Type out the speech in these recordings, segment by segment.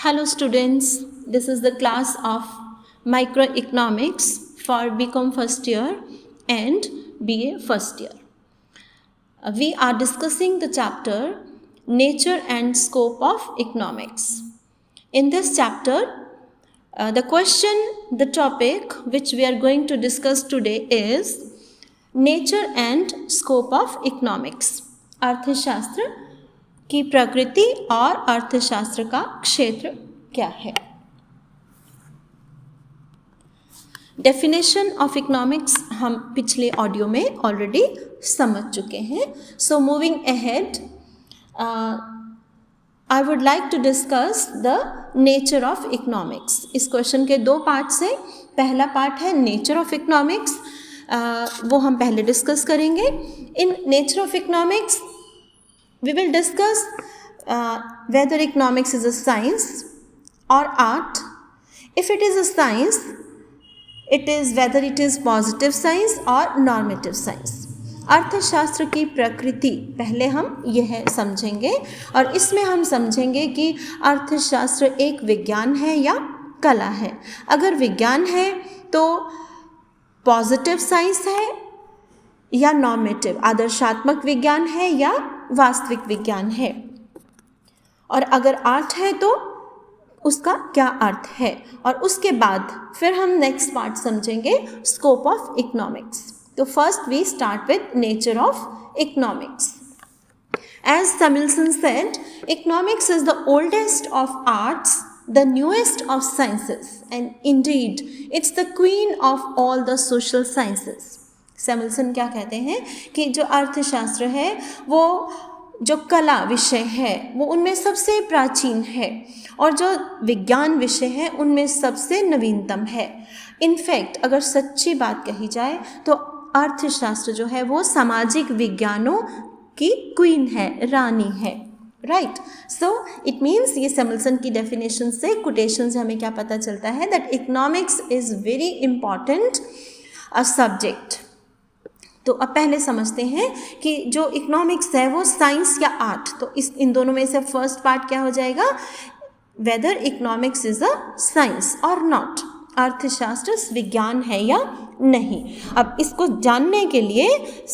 Hello students, this is the class of microeconomics for BCom first year and BA first year. We are discussing the chapter Nature and Scope of Economics. In this chapter, the topic which we are going to discuss today is Nature and Scope of Economics. अर्थशास्त्र की प्रकृति और अर्थशास्त्र का क्षेत्र क्या है. Definition of economics हम पिछले ऑडियो में ऑलरेडी समझ चुके हैं. So moving ahead, I would like to discuss the nature of economics. इस क्वेश्चन के दो पार्ट्स हैं. पहला पार्ट है नेचर ऑफ इकोनॉमिक्स, वो हम पहले डिस्कस करेंगे. In nature of economics we will discuss whether economics is a science or art. If it is a science, whether it is positive science or normative science. अर्थशास्त्र की प्रकृति पहले हम यह समझेंगे और इसमें हम समझेंगे कि अर्थशास्त्र एक विज्ञान है या कला है. अगर विज्ञान है तो पॉजिटिव साइंस है या नॉर्मेटिव आदर्शात्मक विज्ञान है या वास्तविक विज्ञान है, और अगर आर्ट है तो उसका क्या अर्थ है. और उसके बाद फिर हम नेक्स्ट पार्ट समझेंगे स्कोप ऑफ इकोनॉमिक्स. तो first we start with nature of economics. As Samuelson said, economics is the oldest of arts, the newest of sciences, and indeed it's the queen of all the social sciences. Samuelson क्या कहते हैं कि जो अर्थशास्त्र है वो जो कला विषय है वो उनमें सबसे प्राचीन है और जो विज्ञान विषय है उनमें सबसे नवीनतम है. इनफैक्ट अगर सच्ची बात कही जाए तो अर्थशास्त्र जो है वो सामाजिक विज्ञानों की क्वीन है, रानी है. राइट. सो इट मीन्स ये सैमुअलसन की डेफिनेशन से, कोटेशन से हमें क्या पता चलता है that economics is very important a subject. तो अब पहले समझते हैं कि जो इकोनॉमिक्स है वो साइंस या आर्ट. तो इन दोनों में से फर्स्ट पार्ट क्या हो जाएगा, whether economics is a science और नॉट. अर्थशास्त्र विज्ञान है या नहीं. अब इसको जानने के लिए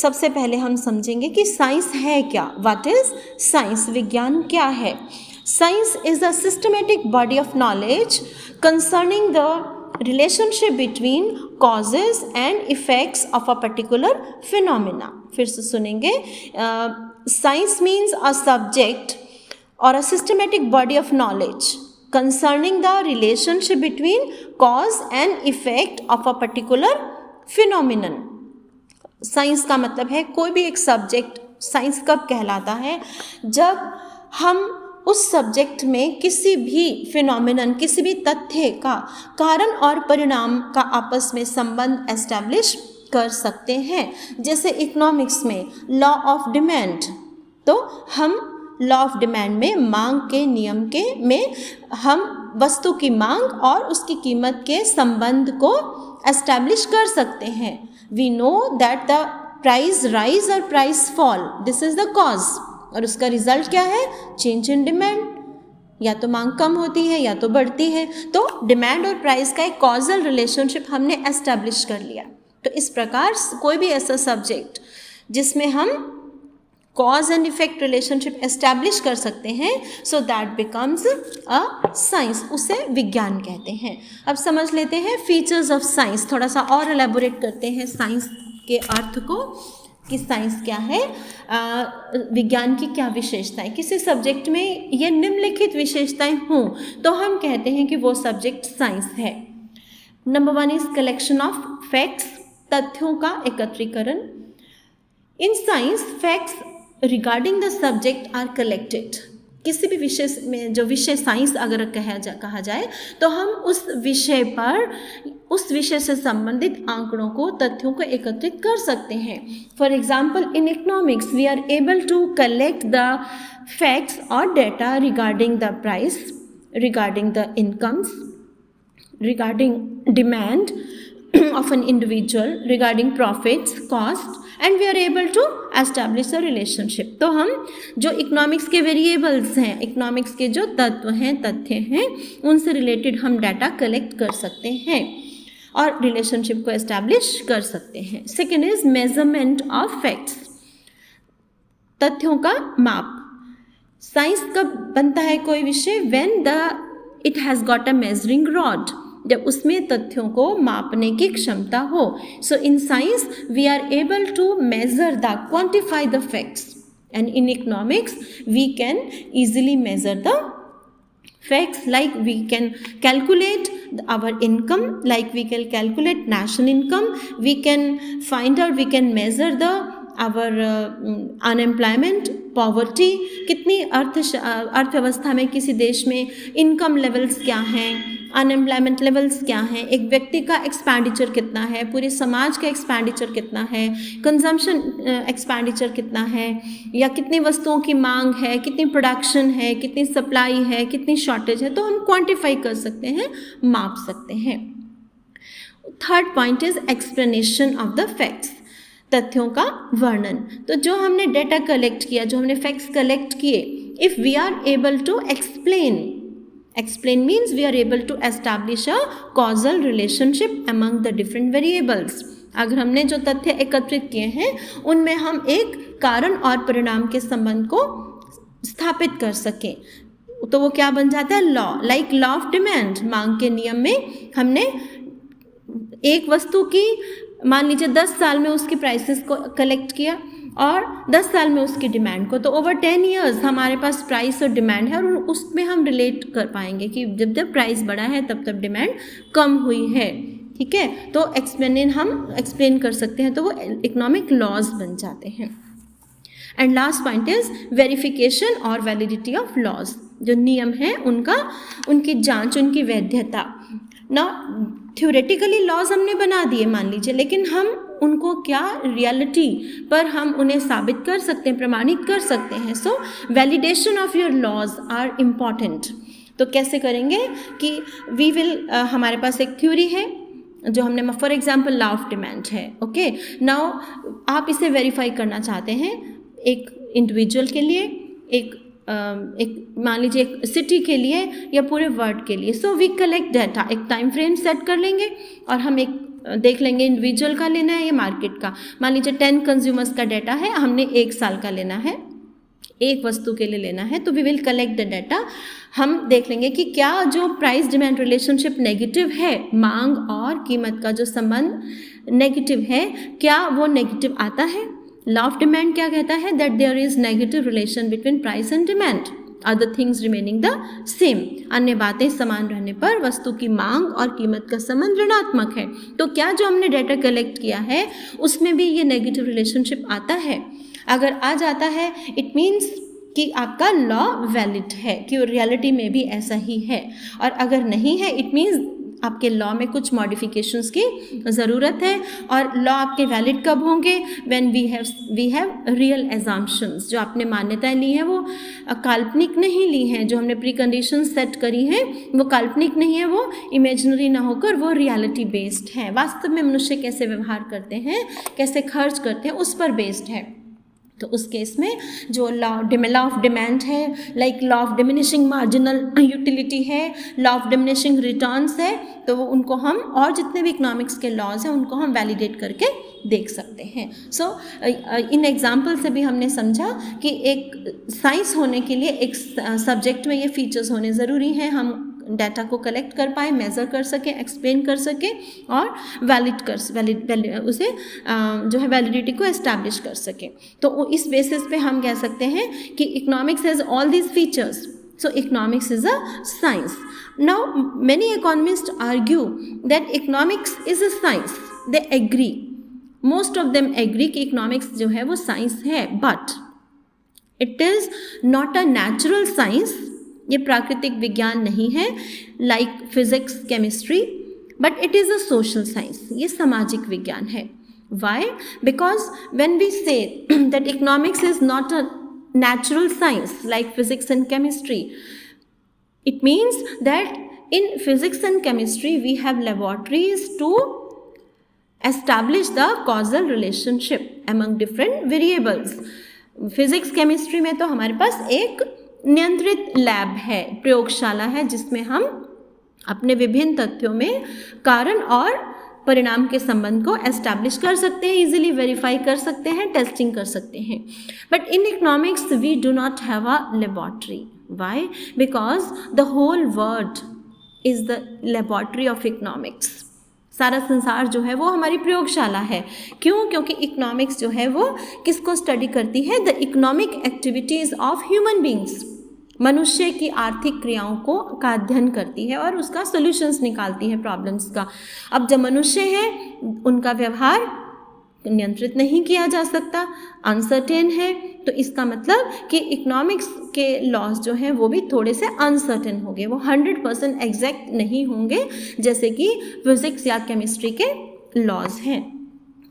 सबसे पहले हम समझेंगे कि साइंस है क्या. व्हाट इज साइंस, विज्ञान क्या है. Science is a systematic body of knowledge concerning the relationship between causes and effects of a particular phenomena. फिर से सुनेंगे. Science means a subject or a systematic body of knowledge concerning the relationship between cause and effect of a particular phenomenon. Science का मतलब है कोई भी एक subject science कब कहलाता है, जब हम उस सब्जेक्ट में किसी भी फिनोमिनन, किसी भी तथ्य का कारण और परिणाम का आपस में संबंध एस्टैब्लिश कर सकते हैं. जैसे इकोनॉमिक्स में लॉ ऑफ डिमांड, तो हम लॉ ऑफ डिमांड में मांग के नियम में हम वस्तु की मांग और उसकी कीमत के संबंध को एस्टैब्लिश कर सकते हैं. We know that the price rise और price fall, this is the cause, और उसका रिजल्ट क्या है, चेंज इन डिमांड. या तो मांग कम होती है या तो बढ़ती है. तो डिमांड और प्राइस का एक कॉजल रिलेशनशिप हमने एस्टैब्लिश कर लिया. तो इस प्रकार कोई भी ऐसा सब्जेक्ट जिसमें हम cause and effect relationship establish कर सकते हैं, so that becomes a science, उसे विज्ञान कहते हैं. अब समझ लेते हैं फीचर्स ऑफ साइंस, थोड़ा सा और एलैबोरेट करते हैं साइंस के अर्थ को कि साइंस क्या है, विज्ञान की क्या विशेषताएं. किसी सब्जेक्ट में ये निम्नलिखित विशेषताएं हों तो हम कहते हैं कि वो सब्जेक्ट साइंस है. Number 1 is collection of facts, तथ्यों का एकत्रीकरण. In science facts regarding the subject are collected. किसी भी विषय में जो विषय साइंस अगर कहा जाए तो हम उस विषय पर, उस विषय से संबंधित आंकड़ों को, तथ्यों को एकत्रित कर सकते हैं. For example in economics we are able to collect the facts और data regarding the price, regarding the incomes, regarding demand of an individual, regarding profits, cost and we are able to establish a relationship. तो हम जो economics के variables हैं, economics के जो तत्व हैं, तथ्य हैं, उनसे रिलेटेड हम डाटा कलेक्ट कर सकते हैं और रिलेशनशिप को एस्टैब्लिश कर सकते हैं। Second is measurement of facts, तथ्यों का माप। साइंस कब बनता है कोई विषय? When it has got a measuring rod, जब उसमें तथ्यों को मापने की क्षमता हो। So in science we are able to measure the quantify the facts, and in economics we can easily measure the facts, like we can calculate our income, like we can calculate national income, we can find out, we can measure the our unemployment, poverty, कितनी अर्थव्यवस्था में किसी देश में income levels क्या हैं, unemployment levels क्या हैं, एक व्यक्ति का एक्सपेंडिचर कितना है, पूरे समाज का एक्सपेंडिचर कितना है, कंजम्पशन एक्सपेंडिचर कितना है, या कितनी वस्तुओं की मांग है, कितनी प्रोडक्शन है, कितनी सप्लाई है, कितनी शॉर्टेज है, तो हम क्वांटिफाई कर सकते हैं, माप सकते हैं। Third point is explanation of the facts, तथ्यों का वर्णन। तो जो हमने डेटा कलेक्ट किया, जो हमने फैक्ट्स कलेक्ट किए, if we are able to explain, explain means we are able to establish a causal relationship among the different variables। अगर हमने जो तथ्य एकत्रित किए हैं उनमें हम एक कारण और परिणाम के संबंध को स्थापित कर सकें, तो वो क्या बन जाता है? Law, like law of demand. मांग के नियम में हमने एक वस्तु की, मान लीजिए 10 साल में उसकी प्राइसेस को कलेक्ट किया और 10 साल में उसकी डिमांड को, तो ओवर 10 इयर्स हमारे पास प्राइस और डिमांड है, और उसमें हम रिलेट कर पाएंगे कि जब जब प्राइस बढ़ा है तब तब डिमांड कम हुई है। ठीक है, तो हम एक्सप्लेन कर सकते हैं, तो वो इकोनॉमिक लॉज बन जाते हैं। And last point is verification और वैलिडिटी ऑफ लॉज, जो नियम है उनकी जांच, उनकी वैधता। ना थ्योरेटिकली लॉज हमने बना दिए मान लीजिए, लेकिन हम उनको क्या रियलिटी पर हम उन्हें साबित कर सकते हैं, प्रमाणित कर सकते हैं। So validation of your laws are important. तो कैसे करेंगे कि वी विल, हमारे पास एक थ्योरी है जो हमने, for example law of demand है, ओके। नाउ आप इसे वेरीफाई करना चाहते हैं एक इंडिविजुअल के लिए, एक मान लीजिए एक सिटी के लिए या पूरे वर्ल्ड के लिए। सो वी कलेक्ट डाटा, एक टाइम फ्रेम सेट कर लेंगे और हम एक देख लेंगे इंडिविजुअल का लेना है या मार्केट का। मान लीजिए 10 कंज्यूमर्स का डाटा है, हमने 1 साल का लेना है, एक वस्तु के लिए लेना है, तो we will collect the data. हम देख लेंगे कि क्या जो प्राइस डिमांड रिलेशनशिप नेगेटिव है, मांग और कीमत का जो संबंध नेगेटिव है, क्या वो नेगेटिव आता है। लॉ ऑफ डिमांड क्या कहता है? That there is negative relation between price and demand, other things remaining the same. अन्य बातें समान रहने पर वस्तु की मांग और कीमत का संबंध ऋणात्मक है। तो क्या जो हमने डाटा कलेक्ट किया है उसमें भी ये नेगेटिव रिलेशनशिप आता है? अगर आ जाता है, इट मीन्स कि आपका लॉ वैलिड है, कि रियलिटी में भी ऐसा ही है। और अगर नहीं है, इट मीन्स आपके लॉ में कुछ मॉडिफिकेशंस की ज़रूरत है। और लॉ आपके वैलिड कब होंगे? When we have real assumptions, जो आपने मान्यताएं ली हैं वो काल्पनिक नहीं ली हैं, जो हमने प्री कंडीशंस सेट करी हैं वो काल्पनिक नहीं है, वो इमेजिनरी ना होकर वो रियलिटी बेस्ड है। वास्तव में मनुष्य कैसे व्यवहार करते हैं, कैसे खर्च करते हैं, उस पर बेस्ड है। तो उस केस में जो लॉ ऑफ डिमांड है, like law of diminishing marginal utility है, लॉ ऑफ डिमिनिशिंग रिटर्न्स है, तो उनको हम, और जितने भी इकोनॉमिक्स के लॉज हैं उनको हम वैलिडेट करके देख सकते हैं। सो इन एग्जाम्पल से भी हमने समझा कि एक साइंस होने के लिए एक सब्जेक्ट में ये फीचर्स होने ज़रूरी हैं। हम डाटा को कलेक्ट कर पाए, मेज़र कर सकें, एक्सप्लेन कर सकें और उसे जो है वैलिडिटी को एस्टैब्लिश कर सकें। तो इस बेसिस पे हम कह सकते हैं कि economics has all these features, so economics is a science. Now many economist argue that economics is a science, they agree, most of them agree कि इकोनॉमिक्स जो है वो साइंस है, but it is not a natural science, ये प्राकृतिक विज्ञान नहीं है, like physics, chemistry, but it is a social science, ये सामाजिक विज्ञान है। Why? Because when we say that economics is not a natural science like physics and chemistry, it means that in physics and chemistry we have laboratories to establish the causal relationship among different variables. Physics chemistry में तो हमारे पास एक नियंत्रित lab है, प्रयोगशाला है, जिसमें हम अपने विभिन्न तथ्यों में कारण और परिणाम के संबंध को एस्टैब्लिश कर सकते हैं, इजीली वेरीफाई कर सकते हैं, टेस्टिंग कर सकते हैं। But in economics we do not have a laboratory. Why? Because the whole world is the laboratory of economics. सारा संसार जो है वो हमारी प्रयोगशाला है। क्यों? क्योंकि इकोनॉमिक्स जो है वो किसको स्टडी करती है? The economic activities of human beings, मनुष्य की आर्थिक क्रियाओं का अध्ययन करती है और उसका सॉल्यूशंस निकालती है प्रॉब्लम्स का। अब जब मनुष्य है, उनका व्यवहार नियंत्रित नहीं किया जा सकता, अनसर्टेन है, तो इसका मतलब कि इकोनॉमिक्स के लॉज जो हैं वो भी थोड़े से अनसर्टेन होंगे, वो 100% एग्जैक्ट नहीं होंगे जैसे कि फिजिक्स या केमिस्ट्री के लॉज हैं।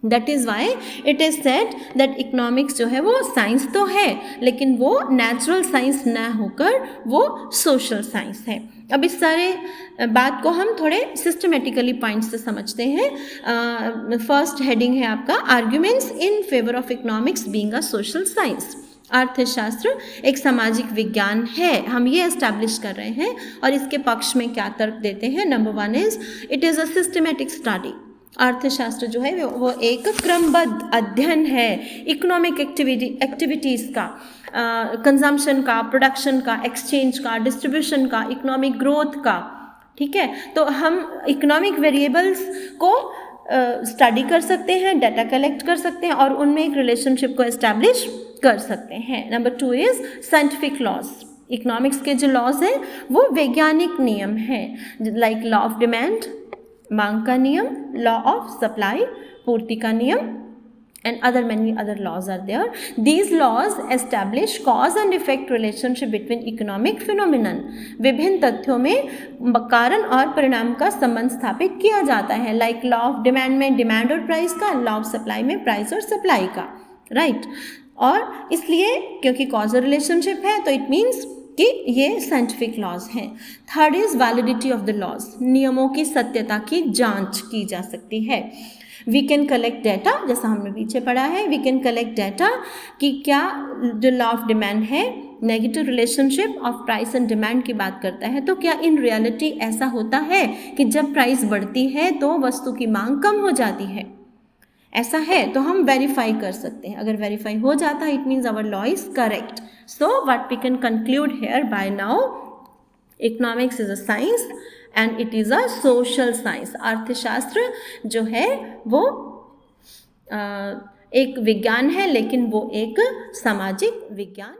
That is why it is said that economics जो है वो साइंस तो है, लेकिन वो नेचुरल साइंस ना होकर वो सोशल साइंस है। अब इस सारे बात को हम थोड़े सिस्टमेटिकली पॉइंट्स से समझते हैं। फर्स्ट हेडिंग है आपका arguments in favour of economics being a social science. अर्थशास्त्र एक सामाजिक विज्ञान है, हम ये एस्टैब्लिश कर रहे हैं, और इसके पक्ष में क्या तर्क देते हैं? Number 1 is it is a systematic study. अर्थशास्त्र जो है वो एक क्रमबद्ध अध्ययन है इकोनॉमिक एक्टिविटीज़ का, कंजम्पशन का, प्रोडक्शन का, एक्सचेंज का, डिस्ट्रीब्यूशन का, इकोनॉमिक ग्रोथ का। ठीक है, तो हम इकोनॉमिक वेरिएबल्स को स्टडी कर सकते हैं, डाटा कलेक्ट कर सकते हैं और उनमें एक रिलेशनशिप को एस्टैब्लिश कर सकते हैं। Number 2 is scientific laws. Economics के जो लॉज हैं वो वैज्ञानिक नियम हैं, लाइक लॉ ऑफ डिमांड, मांग का नियम, लॉ ऑफ सप्लाई, पूर्ति का नियम, and other many other laws are there. These laws establish cause and effect relationship between economic phenomenon. विभिन्न तथ्यों में कारण और परिणाम का संबंध स्थापित किया जाता है, लाइक लॉ ऑफ डिमांड में डिमांड और प्राइस का, लॉ ऑफ सप्लाई में प्राइस और सप्लाई का, राइट। और इसलिए क्योंकि कॉजल रिलेशनशिप है तो इट मीन्स कि ये साइंटिफिक लॉज हैं। Third is validity of the laws. नियमों की सत्यता की जांच की जा सकती है। वी कैन कलेक्ट डाटा, जैसा हमने पीछे पढ़ा है, वी कैन कलेक्ट डाटा कि क्या जो लॉ ऑफ डिमांड है negative relationship of price and demand की बात करता है, तो क्या इन रियलिटी ऐसा होता है कि जब प्राइस बढ़ती है तो वस्तु की मांग कम हो जाती है? ऐसा है तो हम वेरीफाई कर सकते हैं। अगर वेरीफाई हो जाता है it means our law is correct. So what we can conclude here by now, economics is a science and it is a social science. अर्थशास्त्र जो है वो एक विज्ञान है, लेकिन वो एक सामाजिक विज्ञान